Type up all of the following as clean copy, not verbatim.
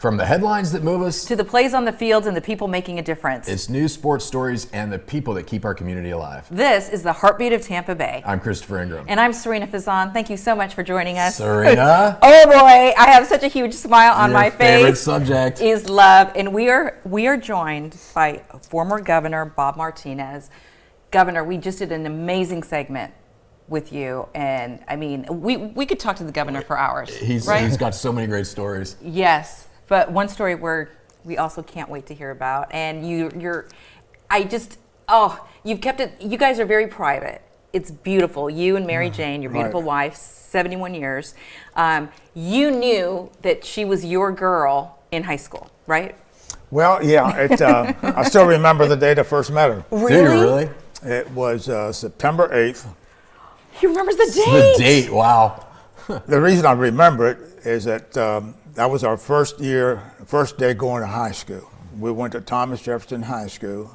From the headlines that move us to the plays on the fields and the people making a difference. It's news, sports stories, and the people that keep our community alive. This is the Heartbeat of Tampa Bay. I'm Christopher Ingram. And I'm Sarina Fazan. Thank you so much for joining us. Sarina. Oh boy, I have such a huge smile on my face. Favorite subject is love. And we are joined by former Governor Bob Martinez. Governor, we just did an amazing segment with you, and I mean, we could talk to the governor for hours. He's got so many great stories. Yes. But one story where we also can't wait to hear about, and you've kept it, you guys are very private. It's beautiful. You and Mary Jane, your beautiful wife, 71 years. You knew that she was your girl in high school, right? Well, yeah. I still remember the day I first met her. Really? Do you really? It was September 8th. He remembers the date? The date, wow. The reason I remember it is that that was our first day going to high school. We went to Thomas Jefferson High School.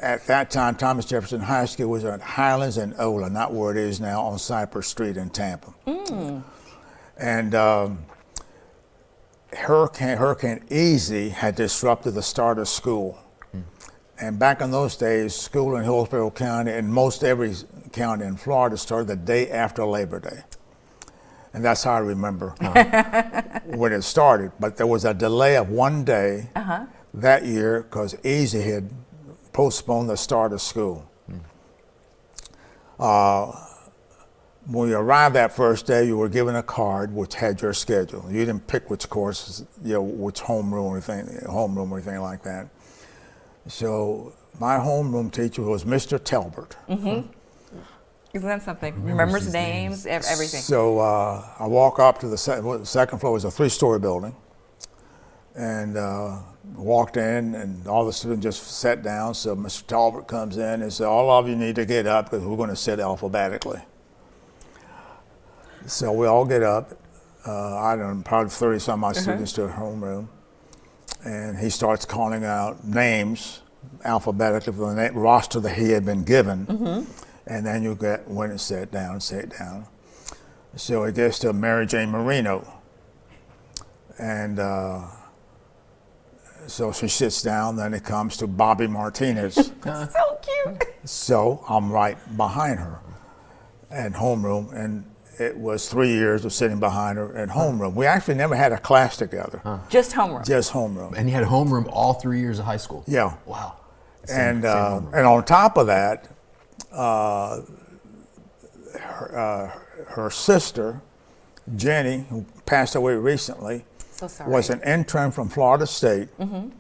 At that time, Thomas Jefferson High School was at Highlands and Ola, not where it is now, on Cypress Street in Tampa. And Hurricane Easy had disrupted the start of school. And back in those days, school in Hillsborough County and most every county in Florida started the day after Labor Day. And that's how I remember when it started. But there was a delay of one day that year because Easy had postponed the start of school. When you arrived that first day, you were given a card which had your schedule. You didn't pick which courses, which homeroom or anything like that. So my homeroom teacher was Mr. Talbert. Isn't that something? Remembers names, everything. So I walk up to the second floor. It was a 3-story building. And walked in, and all the students just sat down. So Mr. Talbert comes in and said, all of you need to get up because we're going to sit alphabetically. So we all get up. I don't know, probably 30-some odd students to a homeroom. And he starts calling out names alphabetically for the roster that he had been given. And then you went and sat down. So it gets to Mary Jane Marino. And so she sits down, then it comes to Bobby Martinez. So cute. So I'm right behind her at homeroom, and it was 3 years of sitting behind her at homeroom. We actually never had a class together. Just homeroom. Just homeroom. And you had homeroom all 3 years of high school? Yeah. Wow. And on top of that, her sister, Jenny, who passed away recently, So sorry. was an intern from Florida State in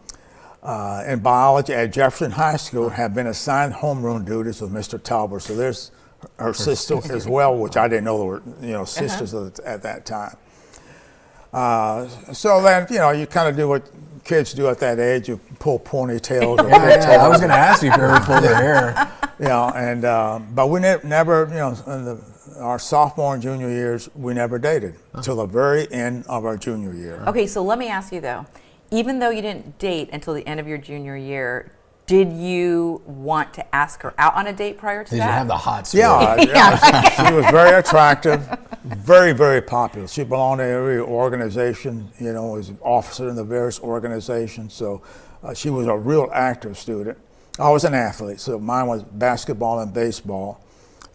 biology at Jefferson High School, had been assigned homeroom duties with Mr. Talbot. So there's her sister as well, which I didn't know there were sisters at that time. So then you kind of do what kids do at that age. You pull ponytails. Or I was going to ask you if you ever pulled their hair. But we never in our sophomore and junior years, we never dated until the very end of our junior year. Okay, so let me ask you though, even though you didn't date until the end of your junior year, did you want to ask her out on a date prior to that? Did you have the hot spot? Yeah. She was very attractive, very, very popular. She belonged to every organization, was an officer in the various organizations. So she was a real active student. I was an athlete, so mine was basketball and baseball.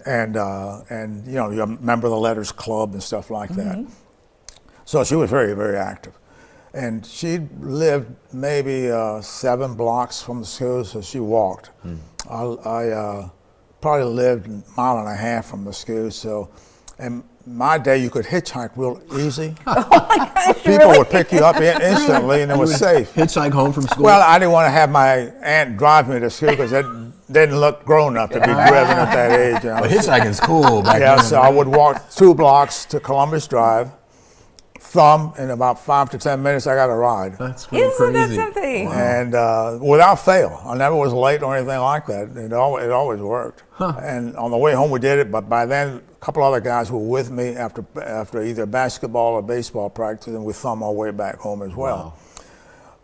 And you remember the letters club and stuff like that. So she was very, very active. And she lived maybe 7 blocks from the school, so she walked. I probably lived a mile and a half from the school, so in my day you could hitchhike real easy. Oh my gosh, People would pick you up instantly and it was safe. Hitchhike home from school? Well, I didn't want to have my aunt drive me to school because that didn't look grown up to be driven at that age. But hitchhiking's cool back then. So I would walk 2 blocks to Columbus Drive, thumb, in about 5 to 10 minutes I got a ride. That's crazy. Isn't that something? Wow. And without fail. I never was late or anything like that. It always worked. And on the way home we did it, but by then a couple other guys were with me after either basketball or baseball practice, and we thumb our way back home as well. Wow.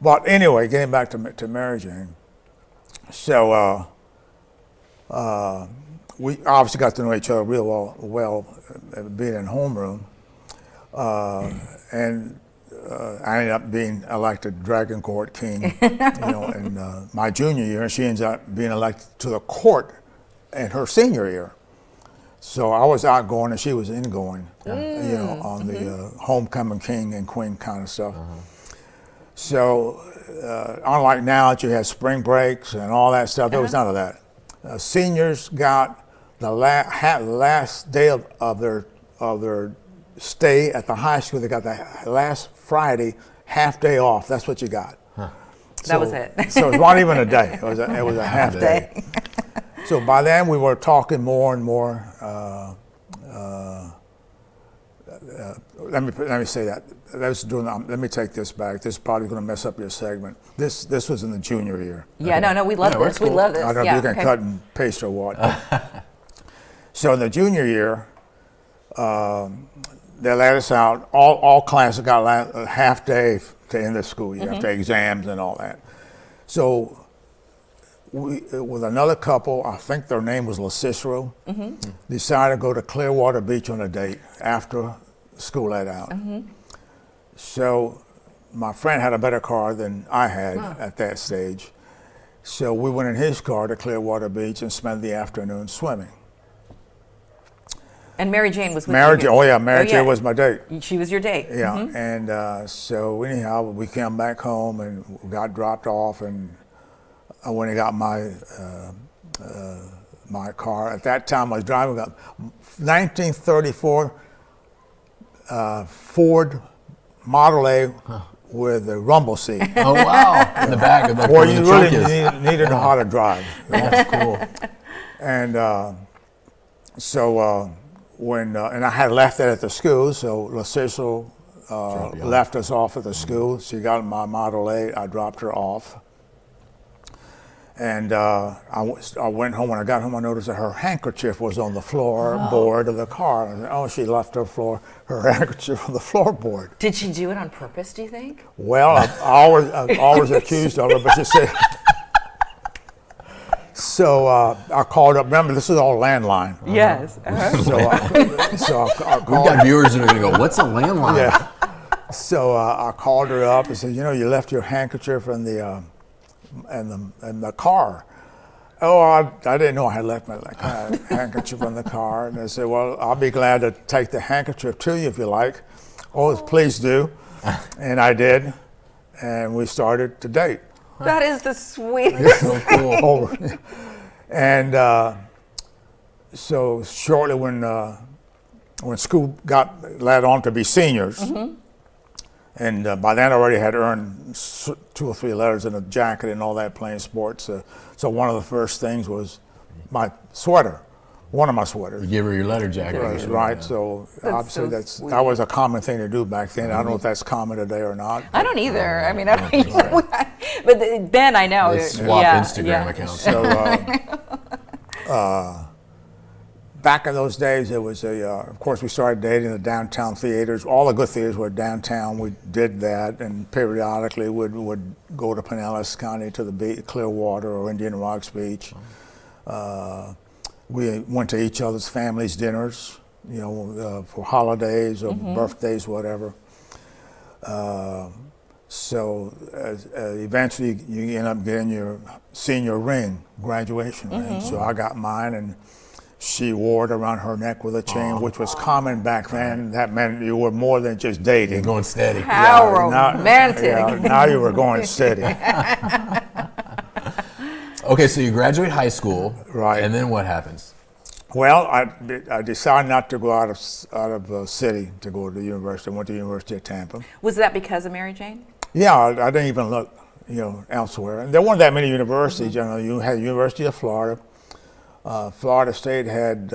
But anyway, getting back to Mary Jane. So we obviously got to know each other real well being in homeroom. And I ended up being elected Dragon Court King, in my junior year, and she ends up being elected to the court in her senior year. So I was outgoing and she was ingoing, on the homecoming king and queen kind of stuff. So unlike now that you had spring breaks and all that stuff, there was none of that. Seniors got the last day of their stay at the high school. They got the last Friday half day off. That's what you got. That was it. So it wasn't even a day. It was a half day. So by then we were talking more and more. Let me say that. Let me take this back. This is probably going to mess up your segment. This was in the junior year. Yeah, no, we love this. We love this. I don't know if you can cut and paste or what. So in the junior year, they let us out. All classes got a half day to end the school year after exams and all that. So we, with another couple, I think their name was La Cicero, decided to go to Clearwater Beach on a date after school let out. So my friend had a better car than I had at that stage. So we went in his car to Clearwater Beach and spent the afternoon swimming. And Mary Jane was with Mary you. Jane, Mary Jane was my date. She was your date. Yeah, and so anyhow, we came back home and got dropped off, and I went and got my my car. At that time, I was driving a 1934 Ford Model A with a rumble seat. Oh wow! In the back of the Boy, you really need to know how to drive. That's cool. And so when and I had left that at the school, so La Cicero left us off at the school. She got my Model A. I dropped her off. And I went home. When I got home, I noticed that her handkerchief was on the floorboard of the car. I said, oh, she left her handkerchief on the floorboard. Did she do it on purpose, do you think? Well, I've always accused of her, but you see. So I called up. Remember, this is all landline. Yes. So I We've called. got viewers that are going to go, "What's a landline?" Yeah. So I called her up and said, you left your handkerchief in the car. Oh, I didn't know I had left my handkerchief in the car. And I said, well, I'll be glad to take the handkerchief to you if you like. Oh, please do. And I did. And we started to date. That is the sweetest. So cool. And so shortly when school got led on to be seniors, and by then I already had earned 2 or 3 letters in a jacket and all that playing sports. So one of the first things was my sweater, one of my sweaters. You give her your letter jacket. Right. So obviously that was a common thing to do back then. I don't know if that's common today or not. I don't either. I mean, I don't either. But Ben, I know. They swap Instagram accounts. So back in those days, it was of course, we started dating the downtown theaters. All the good theaters were downtown. We did that, and periodically would go to Pinellas County to the beach, Clearwater or Indian Rocks Beach. We went to each other's families' dinners, for holidays or birthdays, whatever. So eventually, you end up getting your senior ring, graduation ring. So I got mine, and she wore it around her neck with a chain, which was common back then. That meant you were more than just dating. You're going steady. How romantic. Now you were going steady. Okay, so you graduate high school, Right. And then what happens? Well, I decided not to go out of the city to go to the university. I went to the University of Tampa. Was that because of Mary Jane? Yeah, I didn't even look, elsewhere. And there weren't that many universities. You had University of Florida. Florida State had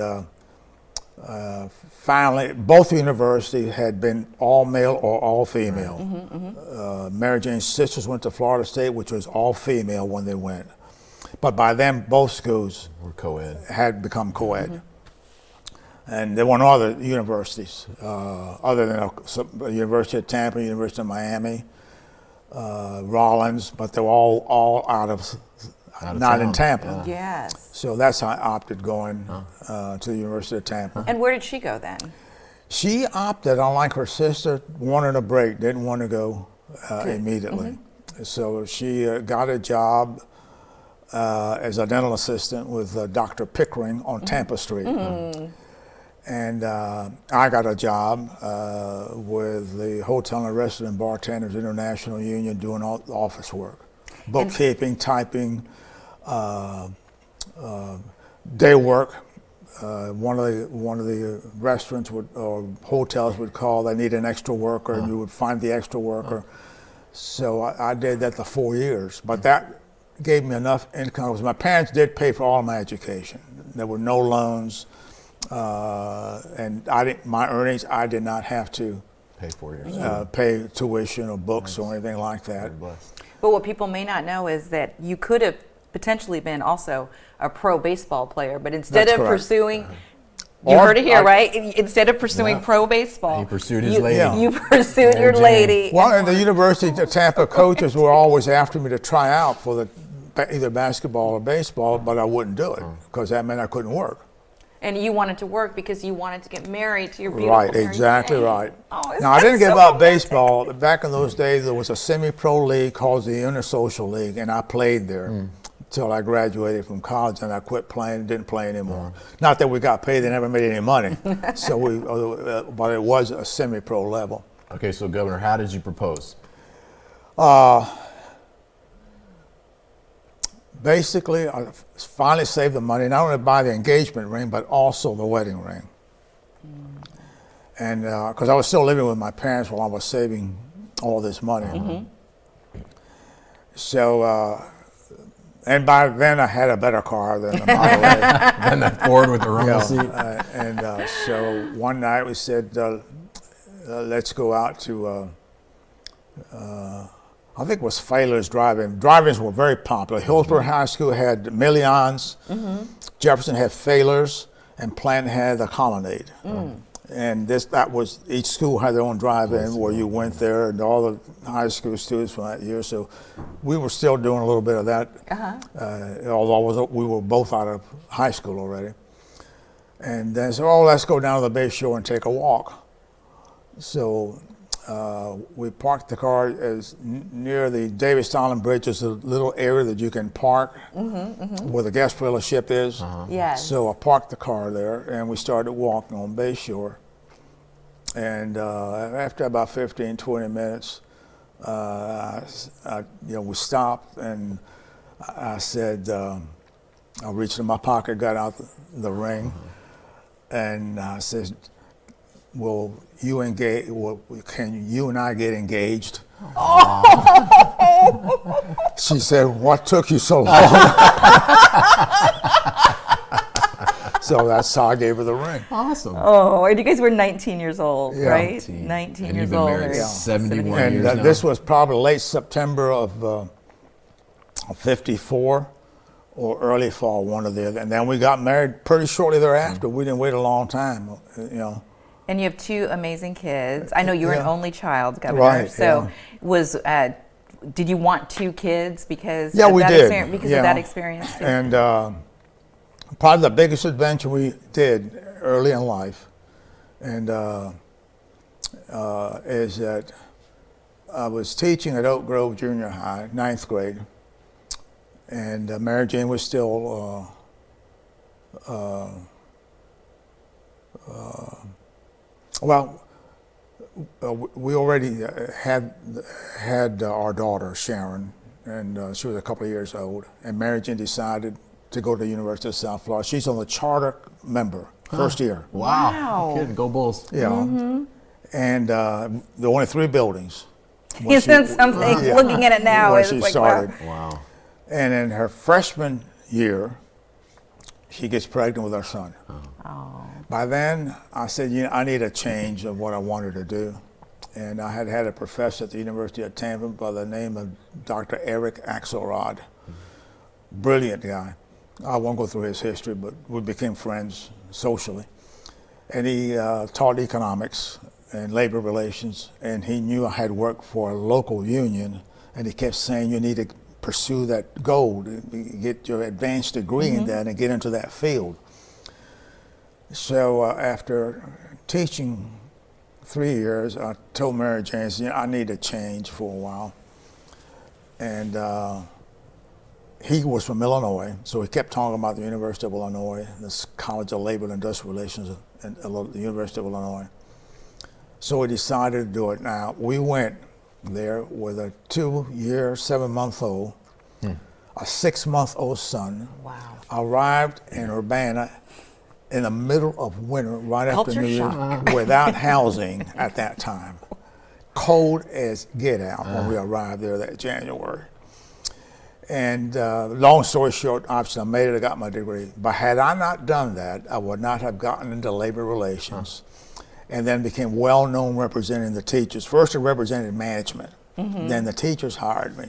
finally, both universities had been all male or all female. Mary Jane's sisters went to Florida State, which was all female when they went. But by then, both schools We're co-ed. had become co-ed. And there weren't other universities, other than University of Tampa, University of Miami, Rollins, but they were all out of not town. in Tampa. Yes. So that's how I opted going to the University of Tampa. And where did she go then? She opted, unlike her sister, wanted a break, didn't want to go immediately. So she got a job as a dental assistant with Dr. Pickering on Tampa Street. And I got a job with the Hotel and Restaurant Bartenders International Union doing all the office work. Bookkeeping, typing, day work. One of the restaurants or hotels would call, they need an extra worker, and you would find the extra worker. So I did that for 4 years, but that gave me enough income because my parents did pay for all my education. There were no loans, and my earnings, I did not have to Pay for yourself. pay tuition or books or anything like that. But what people may not know is that you could have potentially been also a pro baseball player, but instead That's of correct. pursuing, you Or heard it here, I- right? Instead of pursuing pro baseball, He pursued his lady. Yeah. You pursued your Jane. lady. Well, and the University of Tampa coaches were always after me to try out for either basketball or baseball, but I wouldn't do it because that meant I couldn't work. And you wanted to work because you wanted to get married to your beautiful Right, Mary exactly Jane. right. Oh, isn't Now, I that didn't give so up romantic? baseball. Back in those days, there was a semi-pro league called the Intersocial League, and I played there until I graduated from college, and I quit playing, didn't play anymore. Not that we got paid, they never made any money. But it was a semi-pro level. Okay, so Governor, how did you propose? Basically, I finally saved the money, not only to buy the engagement ring, but also the wedding ring. And because I was still living with my parents while I was saving all this money. So, and by then I had a better car than the Model A. Then that Ford with the rumble Yeah, seat. so one night we said, let's go out to, I think it was Failers Drive-In. Drive-ins were very popular. Hillsborough High School had Millions, Jefferson had Failers, and Plant had the Colonnade. And each school had their own drive-in where you went there, and all the high school students from that year. So we were still doing a little bit of that, although we were both out of high school already. And then said, let's go down to the Bay Shore and take a walk. So we parked the car near the Davis Island Bridge. There's a little area that you can park where the guest fellowship is. Yes. So I parked the car there, and we started walking on Bay Shore. And after about 15, 20 minutes, we stopped, and I said, I reached in my pocket, got out the ring, and I said, can you and I get engaged? She said, what took you so long? So that's how I gave her the ring. Awesome. Oh, and you guys were 19 years old, Yeah. right? 19 And years you've been old. married Yeah. 71 And years now. this was probably late September of 54 or early fall, one or the other. And then we got married pretty shortly thereafter. We didn't wait a long time, And you have two amazing kids. I know you were an Yeah. only child, Governor. Right, So did you want two kids because Yeah, of we that did. experience? Because of that experience too? And probably the biggest adventure we did early in life, and is that I was teaching at Oak Grove Junior High, 9th grade, and Mary Jane was still we already had our daughter Sharon, and she was a couple of years old. And Mary Jane decided to go to the University of South Florida. She's on the charter member, first year. Wow. Wow. No kidding. Go Bulls. Yeah, and there were only 3 buildings. when Isn't she- something, yeah, looking at it now, when it's she like, started. wow. Wow. And in her freshman year, she gets pregnant with our son. Oh. By then, I said, I need a change of what I wanted to do. And I had a professor at the University of Tampa by the name of Dr. Eric Axelrod. Brilliant guy. I won't go through his history, but we became friends socially. And he taught economics and labor relations, and he knew I had worked for a local union, and he kept saying, you need to pursue that goal, get your advanced degree in that and get into that field. So after teaching 3 years, I told Mary Jane, I need to change for a while. And he was from Illinois, so he kept talking about the University of Illinois, the College of Labor and Industrial Relations at the University of Illinois. So we decided to do it. Now, we went there with a 2-year, 7-month-old, a 6-month-old son. Wow. Arrived in Urbana in the middle of winter, right after Culture New Year's, shock. without housing at that time. Cold as get out when we arrived there that January. And long story short, obviously I made it, I got my degree. But had I not done that, I would not have gotten into labor relations and then became well known representing the teachers. First I represented management, then the teachers hired me.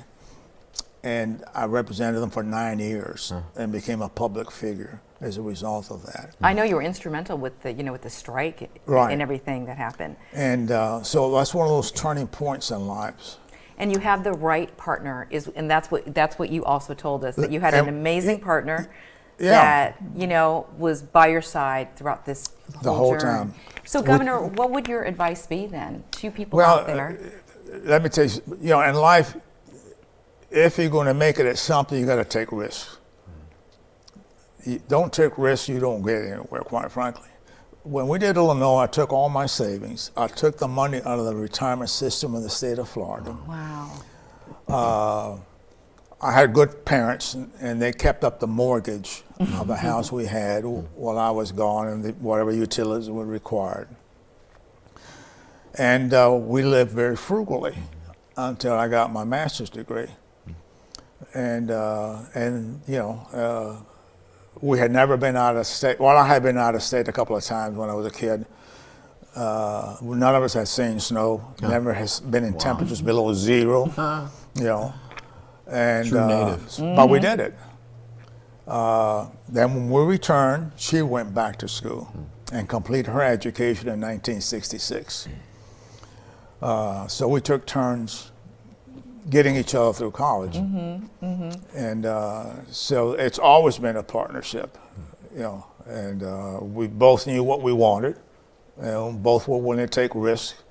And I represented them for 9 years and became a public figure as a result of that. I know you were instrumental with the, with the strike Right. and everything that happened. And so that's one of those turning points in lives. And you have the right partner, and that's what you also told us, that you had an amazing partner that was by your side throughout this The whole journey. time. So, Governor, what would your advice be then to people Well, out there? let me tell you, in life, if you're going to make it at something, you got to take risks. You don't take risks, you don't get anywhere, quite frankly. When we did Illinois, I took all my savings. I took the money out of the retirement system in the state of Florida. Wow. I had good parents, and they kept up the mortgage of the house we had while I was gone, and whatever utilities were required. And we lived very frugally until I got my master's degree. And we had never been out of state. Well, I had been out of state a couple of times when I was a kid. None of us had seen snow. Never has been in temperatures below zero. And True natives. but we did it. Then when we returned, she went back to school and completed her education in 1966. So we took turns getting each other through college. And so it's always been a partnership, and we both knew what we wanted, and both were willing to take risks,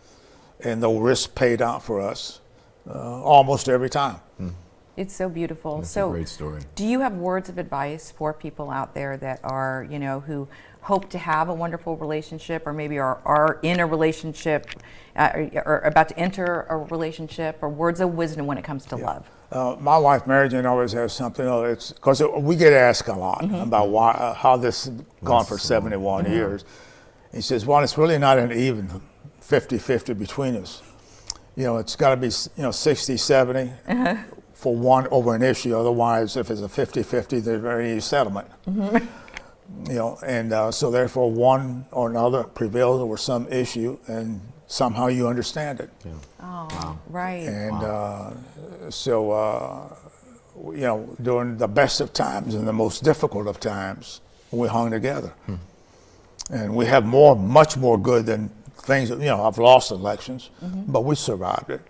and the risk paid out for us almost every time. It's so beautiful. That's so a great story. Do you have words of advice for people out there that are, who hope to have a wonderful relationship, or maybe are in a relationship, or about to enter a relationship, or words of wisdom when it comes to love? My wife, Mary Jane, always has something. It's because we get asked a lot about why, how this has gone for 71 years. He says, well, it's really not an even 50-50 between us. It's got to be 60-70 for one over an issue. Otherwise, if it's a 50-50, there's very easy settlement. And so therefore one or another prevails over some issue, and somehow you understand it. Right. And so during the best of times and the most difficult of times, we hung together. And we have much more good than things that, I've lost elections, but we survived it.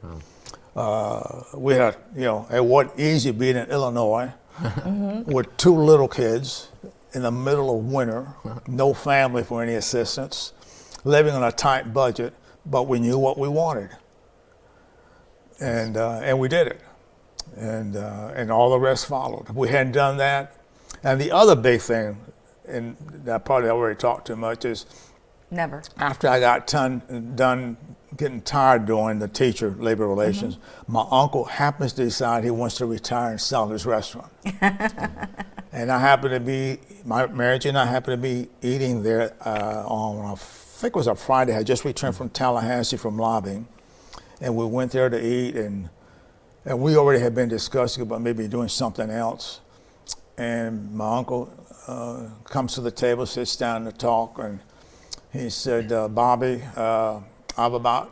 We had, it wasn't easy being in Illinois with 2 little kids in the middle of winter, no family for any assistance, living on a tight budget, but we knew what we wanted. And we did it. And all the rest followed. If we hadn't done that. And the other big thing, and I probably already talked too much, is Never. after I got done getting tired doing the teacher labor relations, my uncle happens to decide he wants to retire and sell his restaurant. And I happened to be, my marriage and I happened to be eating there on, I think it was a Friday. I had just returned from Tallahassee from lobbying. And we went there to eat, and we already had been discussing about maybe doing something else. And my uncle comes to the table, sits down to talk, and he said, Bobby, I've about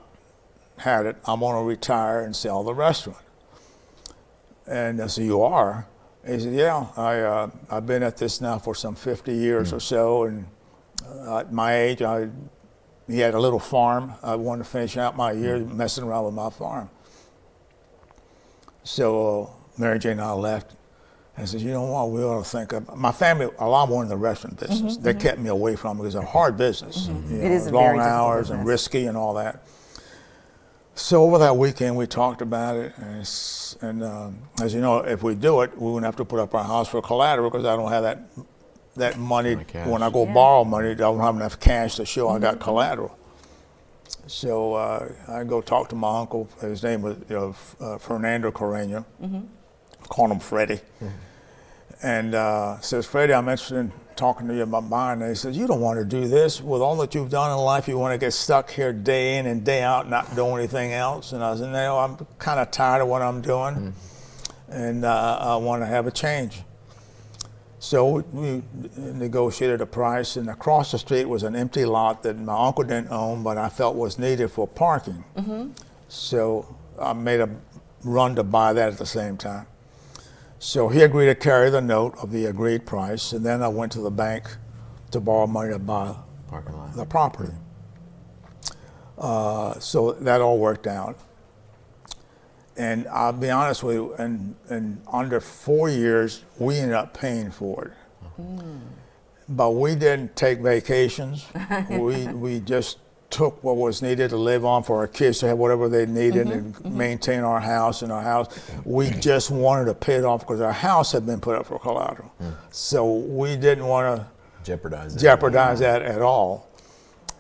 had it. I'm going to retire and sell the restaurant. And I said, you are? He said, yeah, I've been at this now for some 50 years or so, and at my age, he had a little farm. I wanted to finish out my year messing around with my farm. So Mary Jane and I left, I said, you know what, we ought to think of, my family, a lot more in the restaurant business. They kept me away from it because it's a hard business. You know, It is a long very difficult hours and business. risky and all that. So over that weekend, we talked about it, and as you know, if we do it, we wouldn't have to put up our house for collateral because I don't have that money. cash. When I go borrow money, I don't have enough cash to show I got collateral. So I go talk to my uncle. His name was Fernando Carreño. Called him Freddie. And says, Freddie, I'm interested in talking to you about mine. And he says, you don't want to do this. With all that you've done in life, you want to get stuck here day in and day out, not doing anything else. And I said, no, I'm kind of tired of what I'm doing. And I want to have a change. So we negotiated a price, and across the street was an empty lot that my uncle didn't own, but I felt was needed for parking. So I made a run to buy that at the same time. So he agreed to carry the note of the agreed price, and then I went to the bank to borrow money to buy Parking lot. the property. So that all worked out. And I'll be honest with you, in under 4 years, we ended up paying for it. But we didn't take vacations. we just took what was needed to live on for our kids to have whatever they needed and maintain our house and our house. We just wanted to pay it off because our house had been put up for collateral. So we didn't want to jeopardize that at all.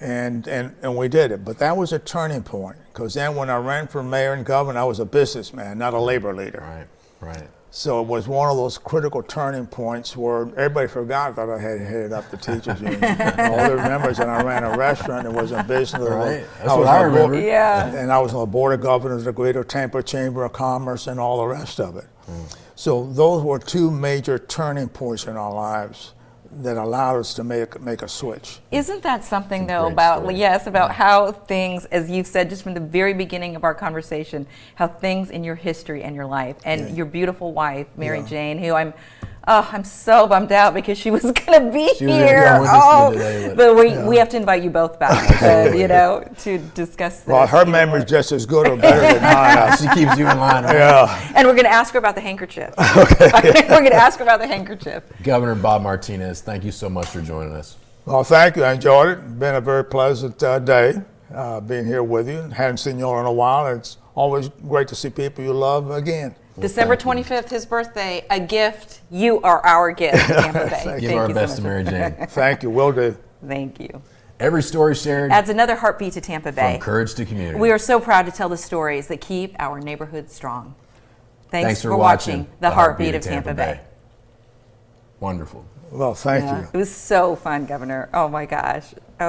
And we did it. But that was a turning point, because then when I ran for mayor and governor, I was a businessman, not a labor leader. Right. So it was one of those critical turning points where everybody forgot that I had headed up the teachers union. All they remember is that I ran a restaurant and was in business. Right. That's what I remember. Yeah. And I was on the board of governors of the Greater Tampa Chamber of Commerce and all the rest of it. So those were two major turning points in our lives that allowed us to make a switch. Isn't that something, It's a though, great about, story. about how things, as you've said just from the very beginning of our conversation, how things in your history and your life, and your beautiful wife, Mary Jane, who I'm so bummed out because she was going to be She was here. gonna come with us today, But we have to invite you both back, to discuss this. Well, her memory's just as good or better than mine. She keeps you in line. Right? Yeah. And we're going to ask her about the handkerchief. We're going to ask her about the handkerchief. Governor Bob Martinez, thank you so much for joining us. Well, thank you. I enjoyed it. Been a very pleasant day being here with you. Hadn't seen you all in a while. It's always great to see people you love again. December 25th, his birthday, a gift. You are our gift, Tampa Bay. Thank Give Thank our you best so to much. Mary Jane. Thank you. Will do. Thank you. Every story shared Adds another heartbeat to Tampa Bay. from courage to community. We are so proud to tell the stories that keep our neighborhood strong. Thanks for for watching The Heartbeat of Tampa Bay. Wonderful. Well, thank you. It was so fun, Governor. Oh my gosh. Oh.